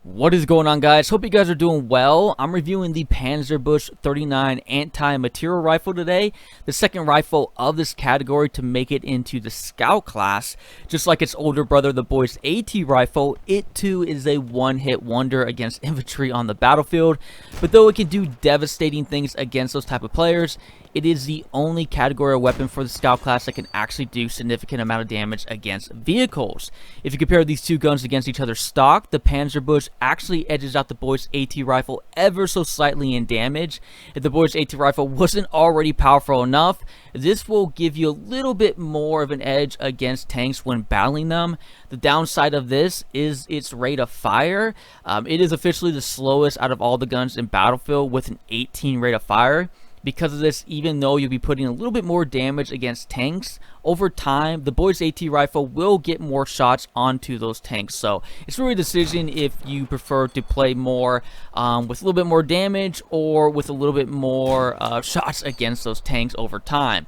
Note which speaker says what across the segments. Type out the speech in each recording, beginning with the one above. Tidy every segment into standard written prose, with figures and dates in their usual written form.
Speaker 1: What is going on, guys? Hope you guys are doing well. I'm reviewing the Panzerbüchse 39 anti-material rifle today, the second rifle of this category to make it into the scout class. Just like its older brother, the Boyce AT rifle, it too is a one-hit wonder against infantry on the battlefield. But though it can do devastating things against those type of players, it is the only category of weapon for the scout class that can actually do significant amount of damage against vehicles. If you compare these two guns against each other stock, the Panzerbüchse actually edges out the Boyce AT rifle ever so slightly in damage. If the Boyce AT rifle wasn't already powerful enough, this will give you a little bit more of an edge against tanks when battling them. The downside of this is its rate of fire. It is officially the slowest out of all the guns in Battlefield with an 18 rate of fire. Because of this, even though you'll be putting a little bit more damage against tanks, over time, the Boyce AT rifle will get more shots onto those tanks. So it's really a decision if you prefer to play more with a little bit more damage or with a little bit more shots against those tanks over time.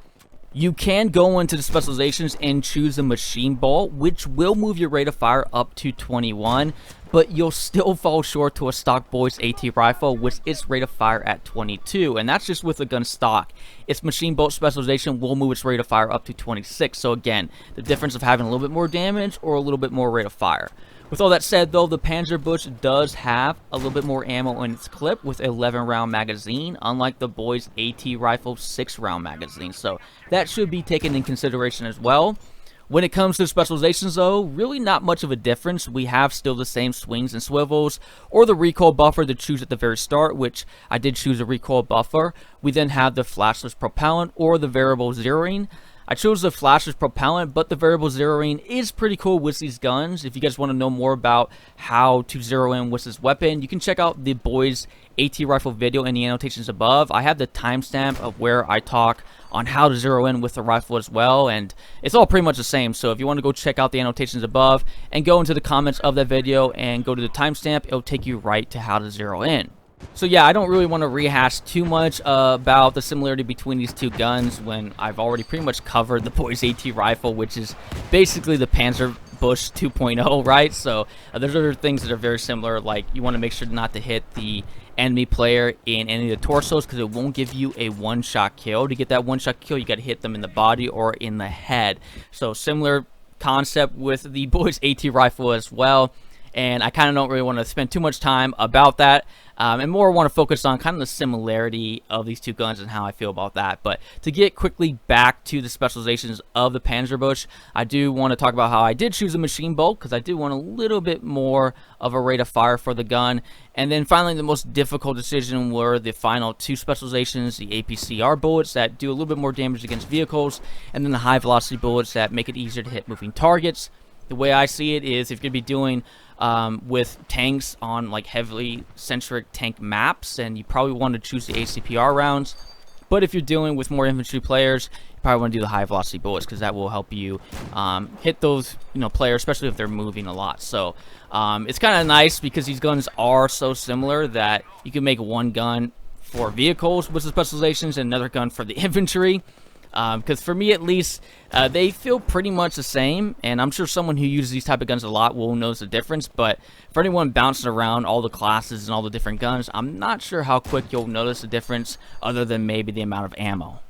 Speaker 1: You can go into the specializations and choose a machine bolt, which will move your rate of fire up to 21, but you'll still fall short to a stock Boyce AT rifle with its rate of fire at 22, and that's just with the gun stock. Its machine bolt specialization will move its rate of fire up to 26, so again, the difference of having a little bit more damage or a little bit more rate of fire. With all that said, though, the Panzerbüchse does have a little bit more ammo in its clip with 11 round magazine, unlike the Boyce AT rifle 6 round magazine, so that should be taken in consideration as well. When it comes to specializations, though, really not much of a difference. We have still the same swings and swivels, or the recoil buffer to choose at the very start, which I did choose a recoil buffer. We then have the flashless propellant or the variable zeroing. I chose the flashless propellant, but the variable zeroing is pretty cool with these guns. If you guys want to know more about how to zero in with this weapon, you can check out the Boyce AT rifle video in the annotations above. I have the timestamp of where I talk on how to zero in with the rifle as well, and it's all pretty much the same. So if you want to go check out the annotations above and go into the comments of that video and go to the timestamp, it'll take you right to how to zero in. So yeah, I don't really want to rehash too much about the similarity between these two guns when I've already pretty much covered the Boyce AT rifle, which is basically the Panzerbüchse 2.0, right? So there's other things that are very similar, like you want to make sure not to hit the enemy player in any of the torsos because it won't give you a one-shot kill. To get that one-shot kill, you got to hit them in the body or in the head. So similar concept with the Boyce AT rifle as well. And I kind of don't really want to spend too much time about that, and more want to focus on kind of the similarity of these two guns and how I feel about that. But to get quickly back to the specializations of the Panzerbüchse, I do want to talk about how I did choose a machine bolt because I did want a little bit more of a rate of fire for the gun. And then finally, the most difficult decision were the final two specializations, the APCR bullets that do a little bit more damage against vehicles, and then the high velocity bullets that make it easier to hit moving targets. The way I see it is if you're going to be doing with tanks on like heavily centric tank maps, and you probably want to choose the ACPR rounds. But if you're dealing with more infantry players, you probably want to do the high velocity bullets because that will help you hit those players, especially if they're moving a lot. So it's kind of nice because these guns are so similar that you can make one gun for vehicles with the specializations and another gun for the infantry. Because for me at least, they feel pretty much the same, and I'm sure someone who uses these type of guns a lot will notice the difference. But for anyone bouncing around all the classes and all the different guns, I'm not sure how quick you'll notice the difference other than maybe the amount of ammo.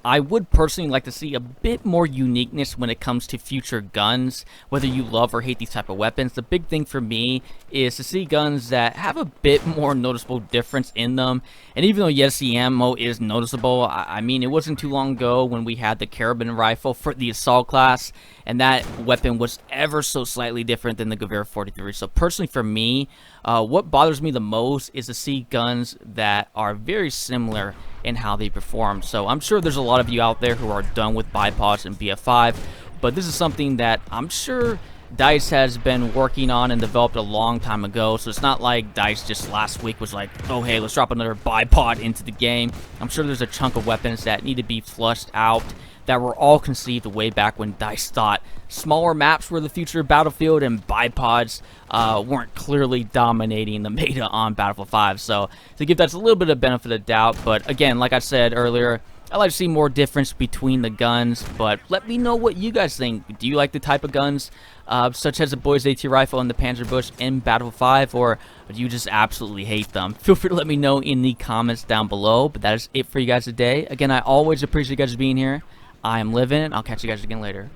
Speaker 1: I would personally like to see a bit more uniqueness when it comes to future guns, whether you love or hate these type of weapons. The big thing for me is to see guns that have a bit more noticeable difference in them. And even though, yes, the ammo is noticeable, I mean, it wasn't too long ago when we had the carabin rifle for the assault class, and that weapon was ever so slightly different than the Gewehr 43. So personally for me, what bothers me the most is to see guns that are very similar in how they perform. So I'm sure there's a lot of you out there who are done with bipods and BF5, but this is something that I'm sure DICE has been working on and developed a long time ago. So it's not like DICE just last week was like, oh hey, let's drop another bipod into the game. I'm sure there's a chunk of weapons that need to be flushed out that were all conceived way back when DICE thought smaller maps were the future of Battlefield and bipods weren't clearly dominating the meta on Battlefield 5. So to give that a little bit of benefit of doubt, but again, like I said earlier, I like to see more difference between the guns, but let me know what you guys think. Do you like the type of guns, such as the Boys AT rifle and the Panzerbüchse in Battlefield 5, or do you just absolutely hate them? Feel free to let me know in the comments down below, but that is it for you guys today. Again, I always appreciate you guys being here. I am Living, and I'll catch you guys again later.